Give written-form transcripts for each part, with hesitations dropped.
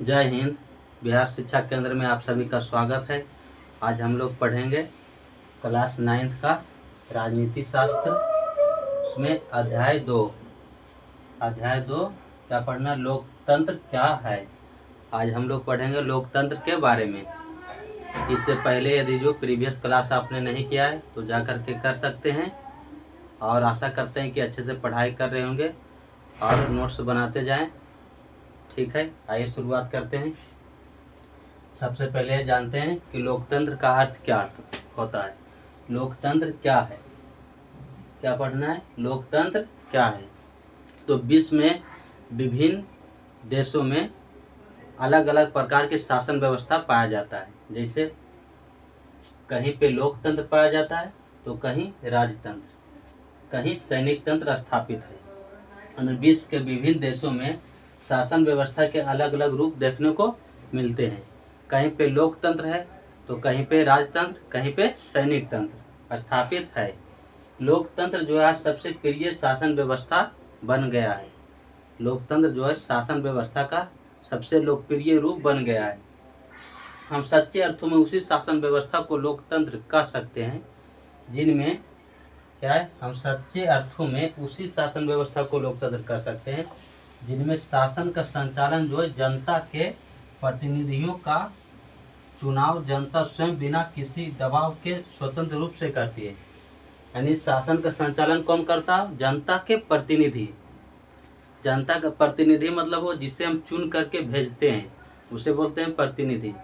जय हिंद। बिहार शिक्षा केंद्र में आप सभी का स्वागत है। आज हम लोग पढ़ेंगे क्लास 9th का राजनीति शास्त्र। उसमें अध्याय 2 क्या पढ़ना, लोकतंत्र क्या है। आज हम लोग पढ़ेंगे लोकतंत्र के बारे में। इससे पहले यदि जो प्रीवियस क्लास आपने नहीं किया है तो जा कर के कर सकते हैं, और आशा करते हैं कि अच्छे से पढ़ाई कर रहे होंगे और नोट्स बनाते जाएं। ठीक है, आइए शुरुआत करते हैं। सबसे पहले जानते हैं कि लोकतंत्र का अर्थ क्या होता है। लोकतंत्र क्या है, क्या पढ़ना है, लोकतंत्र क्या है। तो विश्व में विभिन्न देशों में अलग अलग प्रकार की शासन व्यवस्था पाया जाता है। जैसे कहीं पे लोकतंत्र पाया जाता है तो कहीं राजतंत्र, कहीं सैनिक तंत्र स्थापित है। विश्व के विभिन्न देशों में शासन व्यवस्था के अलग अलग रूप देखने को मिलते हैं। कहीं पे लोकतंत्र है तो कहीं पे राजतंत्र, कहीं पे सैनिक तंत्र स्थापित है। लोकतंत्र जो है सबसे प्रिय शासन व्यवस्था बन गया है। लोकतंत्र जो है शासन व्यवस्था का सबसे लोकप्रिय रूप बन गया है। हम सच्चे अर्थों में उसी शासन व्यवस्था को लोकतंत्र कह सकते हैं जिनमें क्या है, हम सच्चे अर्थों में उसी शासन व्यवस्था को लोकतंत्र कह सकते हैं जिनमें शासन का संचालन जो है जनता के प्रतिनिधियों का चुनाव जनता स्वयं बिना किसी दबाव के स्वतंत्र रूप से करती है। यानी शासन का संचालन कौन करता है, जनता के प्रतिनिधि। जनता का प्रतिनिधि मतलब वो जिसे हम चुन करके भेजते हैं उसे बोलते हैं प्रतिनिधि।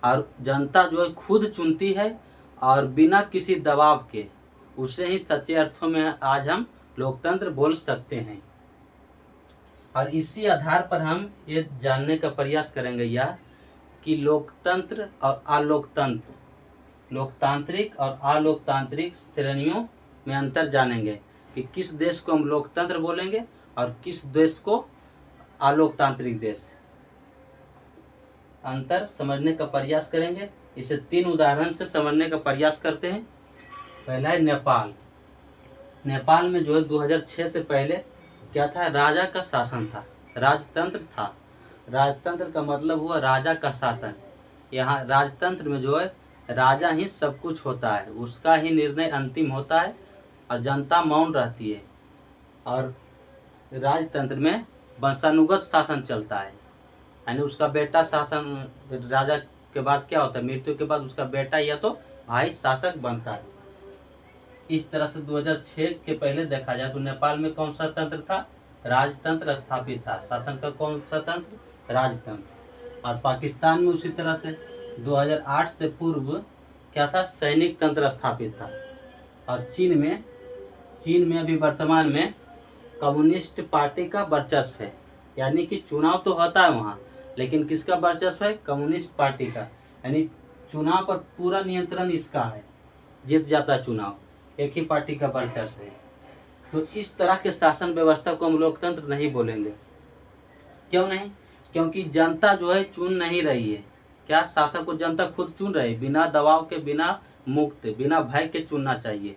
और जनता जो है खुद चुनती है और बिना किसी दबाव के, उसे ही सच्चे अर्थों में आज हम लोकतंत्र बोल सकते हैं। और इसी आधार पर हम ये जानने का प्रयास करेंगे यह कि लोकतंत्र और अलोकतंत्र, लोकतांत्रिक और अलोकतांत्रिक श्रेणियों में अंतर जानेंगे कि किस देश को हम लोकतंत्र बोलेंगे और किस देश को अलोकतांत्रिक देश। अंतर समझने का प्रयास करेंगे। इसे 3 उदाहरण से समझने का प्रयास करते हैं। पहला है नेपाल। नेपाल में जो है 2006 से पहले क्या था, राजा का शासन था, राजतंत्र था। राजतंत्र का मतलब हुआ राजा का शासन। यहाँ राजतंत्र में जो है राजा ही सब कुछ होता है, उसका ही निर्णय अंतिम होता है और जनता मौन रहती है। और राजतंत्र में वंशानुगत शासन चलता है, यानी उसका बेटा शासन, राजा के बाद क्या होता है, मृत्यु के बाद उसका बेटा या तो भाई शासक बनता है। इस तरह से 2006 के पहले देखा जाए तो नेपाल में कौन सा तंत्र था, राजतंत्र स्थापित था। शासन का कौन सा तंत्र, राजतंत्र। और पाकिस्तान में उसी तरह से 2008 से पूर्व क्या था, सैनिक तंत्र स्थापित था। और चीन में अभी वर्तमान में कम्युनिस्ट पार्टी का वर्चस्व है। यानी कि चुनाव तो होता है वहाँ, लेकिन किसका वर्चस्व है, कम्युनिस्ट पार्टी का। यानी चुनाव पर पूरा नियंत्रण इसका है, जीत जाता है चुनाव, एक ही पार्टी का वर्चस्व है। तो इस तरह के शासन व्यवस्था को हम लोकतंत्र नहीं बोलेंगे। क्यों नहीं, क्योंकि जनता जो है चुन नहीं रही है। क्या, शासक को जनता खुद चुन रही है, बिना दबाव के, बिना मुक्त, बिना भय के चुनना चाहिए।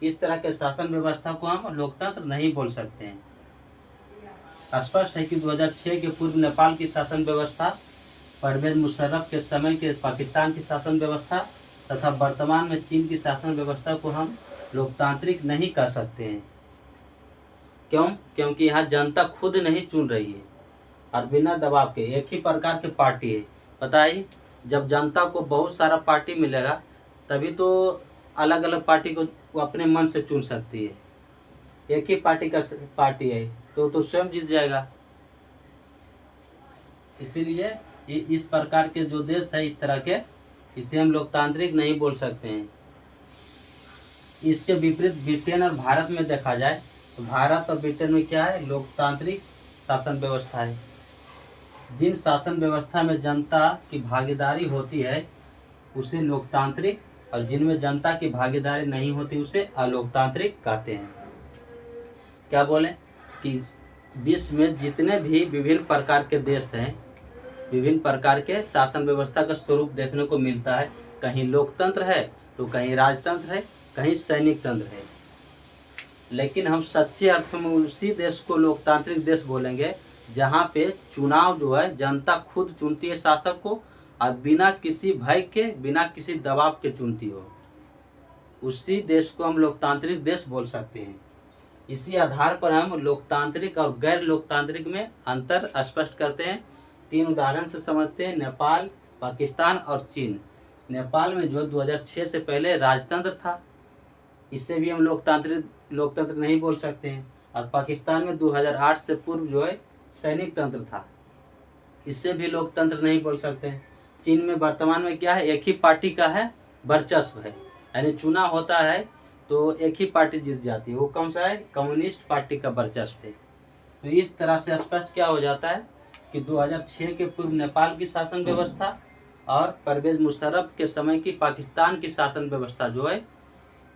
इस तरह के शासन व्यवस्था को हम लोकतंत्र नहीं बोल सकते हैं। स्पष्ट है कि 2006 के पूर्व नेपाल की शासन व्यवस्था, परवेज मुशर्रफ के समय के पाकिस्तान की शासन व्यवस्था तथा वर्तमान में चीन की शासन व्यवस्था को हम लोकतांत्रिक नहीं कह सकते हैं। क्यों, क्योंकि यहाँ जनता खुद नहीं चुन रही है और बिना दबाव के एक ही प्रकार के पार्टी है। बताइए, जब जनता को बहुत सारा पार्टी मिलेगा तभी तो अलग अलग पार्टी को वो अपने मन से चुन सकती है। एक ही पार्टी है तो स्वयं जीत जाएगा। इसीलिए इस प्रकार के जो देश है, इस तरह के, इसे हम लोकतांत्रिक नहीं बोल सकते हैं। इसके विपरीत ब्रिटेन और भारत में देखा जाए तो भारत और ब्रिटेन में क्या है, लोकतांत्रिक शासन व्यवस्था है। जिन शासन व्यवस्था में जनता की भागीदारी होती है उसे लोकतांत्रिक, और जिनमें जनता की भागीदारी नहीं होती उसे अलोकतांत्रिक कहते हैं। क्या बोले कि विश्व में जितने भी विभिन्न प्रकार के देश हैं, विभिन्न प्रकार के शासन व्यवस्था का स्वरूप देखने को मिलता है। कहीं लोकतंत्र है तो कहीं राजतंत्र है, कहीं सैनिक तंत्र है। लेकिन हम सच्चे अर्थों में उसी देश को लोकतांत्रिक देश बोलेंगे जहाँ पे चुनाव जो है जनता खुद चुनती है शासक को, और बिना किसी भय के, बिना किसी दबाव के चुनती हो, उसी देश को हम लोकतांत्रिक देश बोल सकते हैं। इसी आधार पर हम लोकतांत्रिक और गैर लोकतांत्रिक में अंतर स्पष्ट करते हैं। 3 उदाहरण से समझते हैं, नेपाल, पाकिस्तान और चीन। नेपाल में जो 2006 से पहले राजतंत्र था, इससे भी हम लोकतंत्र नहीं बोल सकते हैं। और पाकिस्तान में 2008 से पूर्व जो है सैनिक तंत्र था, इससे भी लोकतंत्र नहीं बोल सकते हैं। चीन में वर्तमान में क्या है, एक ही पार्टी का है वर्चस्व है, यानी चुनाव होता है तो एक ही पार्टी जीत जाती है। वो कौन सा है, कम्युनिस्ट पार्टी का वर्चस्व है। तो इस तरह से स्पष्ट क्या हो जाता है कि 2006 के पूर्व नेपाल की शासन व्यवस्था और परवेज मुशर्रफ के समय की पाकिस्तान की शासन व्यवस्था जो है,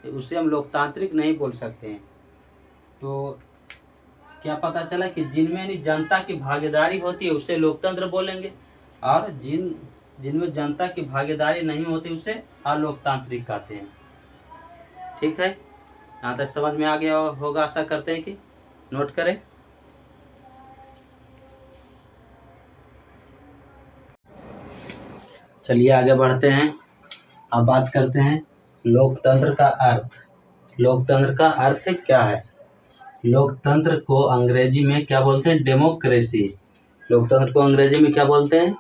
उसे हम लोकतांत्रिक नहीं बोल सकते हैं। तो क्या पता चला कि जिनमें जनता की भागीदारी होती है उसे लोकतंत्र बोलेंगे, और जिनमें जनता की भागीदारी नहीं होती उसे अलोकतांत्रिक कहते हैं। ठीक है, यहाँ तक समझ में आ गया होगा, आशा करते हैं कि नोट करें। चलिए आगे बढ़ते हैं। अब बात करते हैं लोकतंत्र का अर्थ। लोकतंत्र का अर्थ क्या है? लोकतंत्र को अंग्रेजी में क्या बोलते हैं, डेमोक्रेसी। लोकतंत्र को अंग्रेजी में क्या बोलते हैं,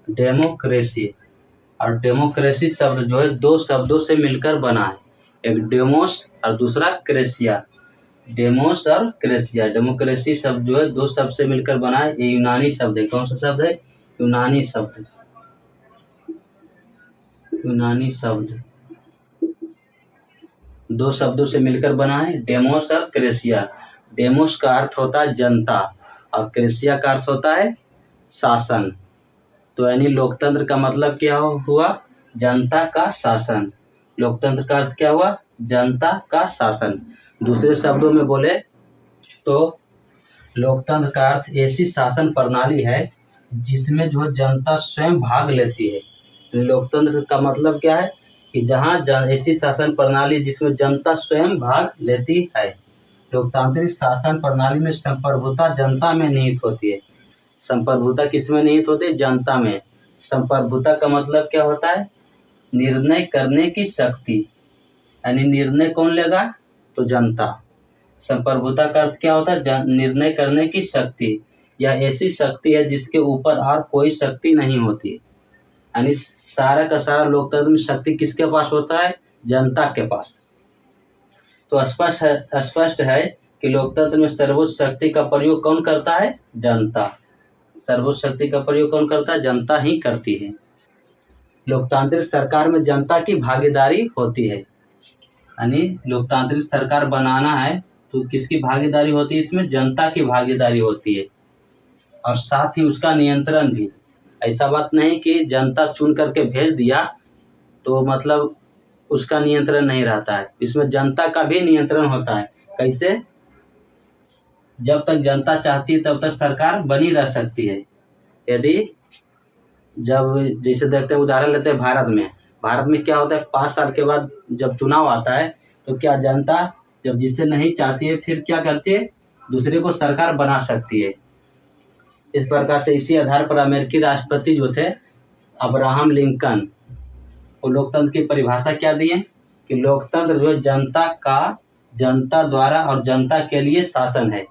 डेमोक्रेसी। और डेमोक्रेसी शब्द जो है 2 शब्दों से मिलकर बना है, एक डेमोस और दूसरा क्रेसिया। डेमोस और क्रेसिया, डेमोक्रेसी शब्द जो है 2 शब्द से मिलकर बना है। ये यूनानी शब्द है। कौन सा शब्द है, यूनानी शब्द। यूनानी शब्द 2 शब्दों से मिलकर बना है, डेमोस और क्रेसिया। डेमोस का अर्थ होता है जनता और क्रेसिया का अर्थ होता है शासन। तो यानी लोकतंत्र का मतलब क्या हुआ, जनता का शासन। लोकतंत्र का अर्थ क्या हुआ, जनता का शासन। दूसरे शब्दों में बोले तो लोकतंत्र का अर्थ ऐसी शासन प्रणाली है जिसमें जो जनता स्वयं भाग लेती है। तो लोकतंत्र का मतलब क्या है कि जहाँ ऐसी शासन प्रणाली जिसमें जनता स्वयं भाग लेती है। लोकतांत्रिक शासन प्रणाली में संप्रभुता जनता में निहित होती है। संप्रभुता किसमें निहित होती है, जनता में। संप्रभुता का मतलब क्या होता है, निर्णय करने की शक्ति, यानी निर्णय कौन लेगा, तो जनता। संप्रभुता का अर्थ क्या होता है, निर्णय करने की शक्ति, या ऐसी शक्ति है जिसके ऊपर और कोई शक्ति नहीं होती। यानी सारा का सारा लोकतंत्र में शक्ति किसके पास होता है, जनता के पास। तो स्पष्ट है कि लोकतंत्र में सर्वोच्च शक्ति का प्रयोग कौन करता है, जनता। सर्वोच्च शक्ति का प्रयोग कौन करता है, जनता ही करती है। लोकतांत्रिक सरकार में जनता की भागीदारी होती है, यानी लोकतांत्रिक सरकार बनाना है तो किसकी भागीदारी होती है, इसमें जनता की भागीदारी होती है। और साथ ही उसका नियंत्रण भी। ऐसा बात नहीं कि जनता चुन करके भेज दिया तो मतलब उसका नियंत्रण नहीं रहता है, इसमें जनता का भी नियंत्रण होता है। कैसे, जब तक जनता चाहती है तब तक सरकार बनी रह सकती है। यदि जब जैसे देखते हैं, उदाहरण लेते हैं भारत में क्या होता है, 5 साल के बाद जब चुनाव आता है तो क्या जनता जब जिससे नहीं चाहती है फिर क्या करती है, दूसरे को सरकार बना सकती है। इस प्रकार से इसी आधार पर अमेरिकी राष्ट्रपति जो थे अब्राहम लिंकन, वो लोकतंत्र की परिभाषा क्या दी है कि लोकतंत्र जो जनता द्वारा और जनता के लिए शासन है।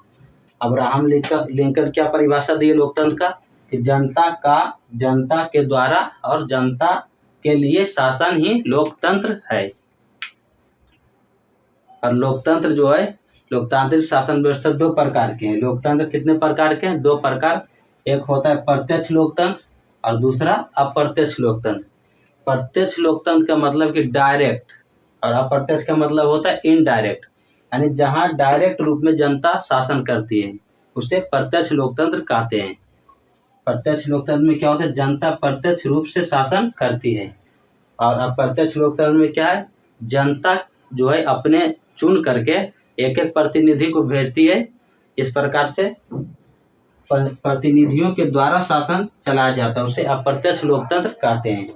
अब्राहम लिंकन क्या परिभाषा दी है लोकतंत्र का, कि जनता के द्वारा और जनता के लिए शासन ही लोकतंत्र है। और लोकतंत्र जो है, लोकतांत्रिक शासन व्यवस्था 2 प्रकार के हैं। लोकतंत्र कितने प्रकार के हैं, 2 प्रकार। एक होता है प्रत्यक्ष लोकतंत्र और दूसरा अप्रत्यक्ष लोकतंत्र। प्रत्यक्ष लोकतंत्र का मतलब कि डायरेक्ट, और अप्रत्यक्ष का मतलब होता है इनडायरेक्ट, यानी जहां डायरेक्ट रूप में जनता शासन करती है उसे प्रत्यक्ष लोकतंत्र कहते हैं। प्रत्यक्ष लोकतंत्र में क्या होता है, जनता प्रत्यक्ष रूप से शासन करती है। और अप्रत्यक्ष लोकतंत्र में क्या है, जनता जो है अपने चुन करके एक एक प्रतिनिधि को भेजती है। इस प्रकार से प्रतिनिधियों के द्वारा शासन चलाया जाता है, उसे अप्रत्यक्ष लोकतंत्र कहते हैं।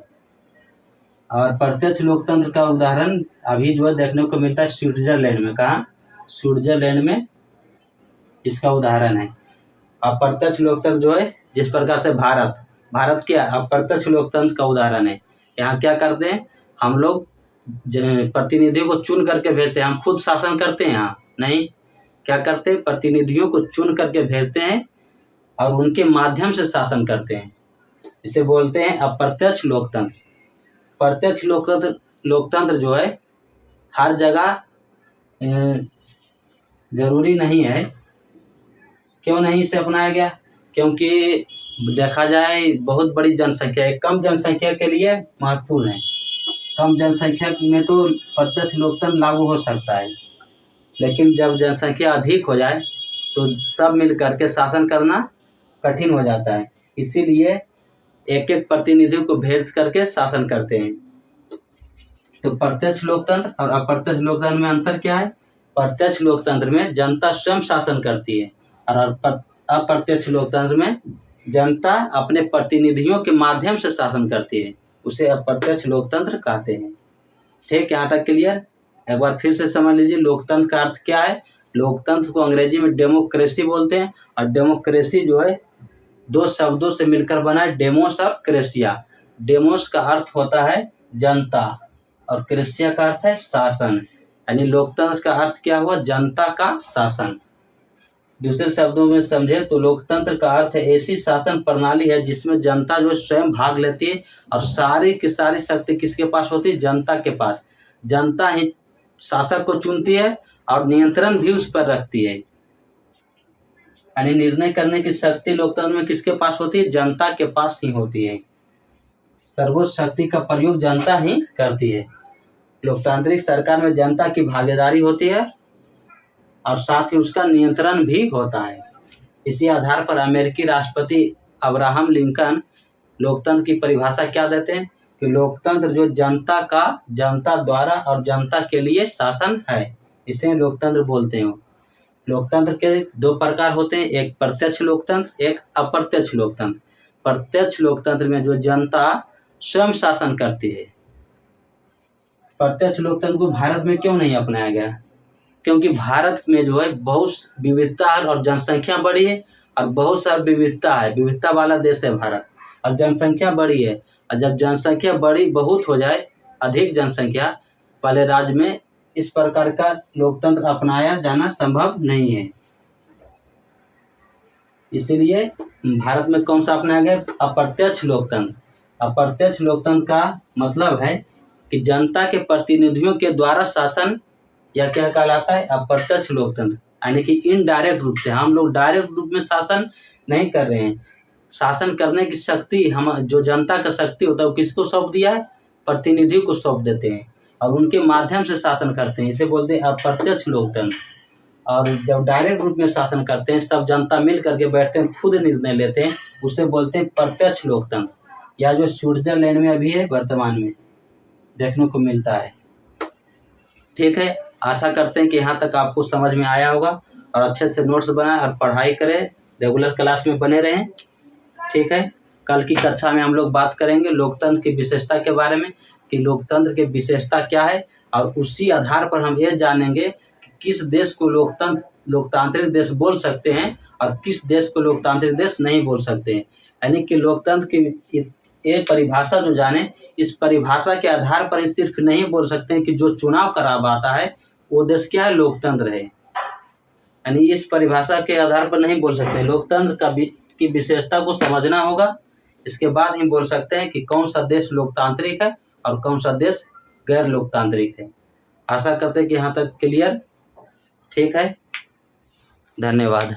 और प्रत्यक्ष लोकतंत्र का उदाहरण अभी जो है देखने को मिलता है स्विट्जरलैंड में। कहाँ, स्विट्जरलैंड में इसका उदाहरण है। अप्रत्यक्ष लोकतंत्र जो है, जिस प्रकार से भारत क्या अप्रत्यक्ष लोकतंत्र का उदाहरण है। यहाँ क्या करते हैं हम लोग, प्रतिनिधियों को चुन करके भेजते हैं। हम खुद शासन करते हैं यहाँ नहीं, क्या करते हैं प्रतिनिधियों को चुन करके भेजते हैं और उनके माध्यम से शासन करते हैं। इसे बोलते हैं अप्रत्यक्ष लोकतंत्र। प्रत्यक्ष लोकतंत्र जो है हर जगह जरूरी नहीं है। क्यों नहीं इसे अपनाया गया? क्योंकि देखा जाए बहुत बड़ी जनसंख्या है, कम जनसंख्या के लिए महत्वपूर्ण है। कम जनसंख्या में तो प्रत्यक्ष लोकतंत्र लागू हो सकता है, लेकिन जब जनसंख्या अधिक हो जाए तो सब मिल करके शासन करना कठिन हो जाता है। इसीलिए एक एक प्रतिनिधियों को भेज करके शासन करते हैं। तो प्रत्यक्ष लोकतंत्र और अप्रत्यक्ष लोकतंत्र में अंतर क्या है? प्रत्यक्ष लोकतंत्र में जनता स्वयं शासन करती है और अप्रत्यक्ष लोकतंत्र में जनता अपने प्रतिनिधियों के माध्यम से शासन करती है। उसे अप्रत्यक्ष लोकतंत्र कहते हैं। ठीक, यहाँ तक क्लियर? एक बार फिर से समझ लीजिए लोकतंत्र का अर्थ क्या है। लोकतंत्र को अंग्रेजी में डेमोक्रेसी बोलते हैं और डेमोक्रेसी जो है दो शब्दों से मिलकर बना है, डेमोस और क्रेसिया। डेमोस का अर्थ होता है जनता और क्रेसिया का अर्थ है शासन, यानी लोकतंत्र का अर्थ क्या हुआ? जनता का शासन। दूसरे शब्दों में समझे तो लोकतंत्र का अर्थ है ऐसी शासन प्रणाली है जिसमें जनता जो स्वयं भाग लेती है और सारी की सारी शक्ति किसके पास होती है? जनता के पास। जनता ही शासक को चुनती है और नियंत्रण भी उस पर रखती है, यानी निर्णय करने की शक्ति लोकतंत्र में किसके पास होती है? जनता के पास ही होती है। सर्वोच्च शक्ति का प्रयोग जनता ही करती है। लोकतांत्रिक सरकार में जनता की भागीदारी होती है और साथ ही उसका नियंत्रण भी होता है। इसी आधार पर अमेरिकी राष्ट्रपति अब्राहम लिंकन लोकतंत्र की परिभाषा क्या देते हैं कि लोकतंत्र जो जनता का, जनता द्वारा और जनता के लिए शासन है, इसे लोकतंत्र बोलते हैं। लोकतंत्र के दो प्रकार होते हैं, एक प्रत्यक्ष लोकतंत्र, एक अप्रत्यक्ष लोकतंत्र। प्रत्यक्ष लोकतंत्र में जो जनता स्वयं शासन करती है। प्रत्यक्ष लोकतंत्र को भारत में क्यों नहीं अपनाया गया? क्योंकि भारत में जो है बहुत विविधता है और जनसंख्या बड़ी है और बहुत सारी विविधता है, विविधता वाला देश है भारत, और जनसंख्या बड़ी है। और जब जनसंख्या बड़ी बहुत हो जाए, अधिक जनसंख्या वाले राज्य में इस प्रकार का लोकतंत्र अपनाया जाना संभव नहीं है। इसीलिए भारत में कौन सा अपनाया गया? अप्रत्यक्ष लोकतंत्र। अप्रत्यक्ष लोकतंत्र का मतलब है कि जनता के प्रतिनिधियों के द्वारा शासन, या क्या कहलाता है? अप्रत्यक्ष लोकतंत्र, यानी कि इनडायरेक्ट रूप से। हम लोग डायरेक्ट रूप में शासन नहीं कर रहे हैं। शासन करने की शक्ति हम, जो जनता का शक्ति होता है, वो किसको सौंप दिया है? प्रतिनिधियों को सौंप देते हैं और उनके माध्यम से शासन करते हैं। इसे बोलते हैं अप्रत्यक्ष लोकतंत्र। और जब डायरेक्ट रूप में शासन करते हैं, सब जनता मिल करके बैठते हैं, खुद निर्णय लेते हैं, उसे बोलते हैं प्रत्यक्ष लोकतंत्र, या जो स्विट्जरलैंड में अभी है वर्तमान में देखने को मिलता है। ठीक है, आशा करते हैं कि यहाँ तक आपको समझ में आया होगा और अच्छे से नोट्स बनाएं और पढ़ाई करें, रेगुलर क्लास में बने रहें। ठीक है, कल की कक्षा में हम लोग बात करेंगे लोकतंत्र की विशेषता के बारे में, कि लोकतंत्र की विशेषता क्या है, और उसी आधार पर हम ये जानेंगे कि किस देश को लोकतांत्रिक देश बोल सकते हैं और किस देश को लोकतांत्रिक देश नहीं बोल सकते हैं। यानी कि लोकतंत्र की ये परिभाषा जो जाने, इस परिभाषा के आधार पर सिर्फ नहीं बोल सकते हैं कि जो चुनाव करवाता है वो देश क्या है? लोकतंत्र है। यानी इस परिभाषा के आधार पर नहीं बोल सकते। लोकतंत्र की विशेषता को समझना होगा, इसके बाद ही बोल सकते हैं कि कौन सा देश लोकतांत्रिक है और कौन सा देश गैर लोकतांत्रिक है। आशा करते हैं कि यहाँ तक क्लियर। ठीक है, धन्यवाद।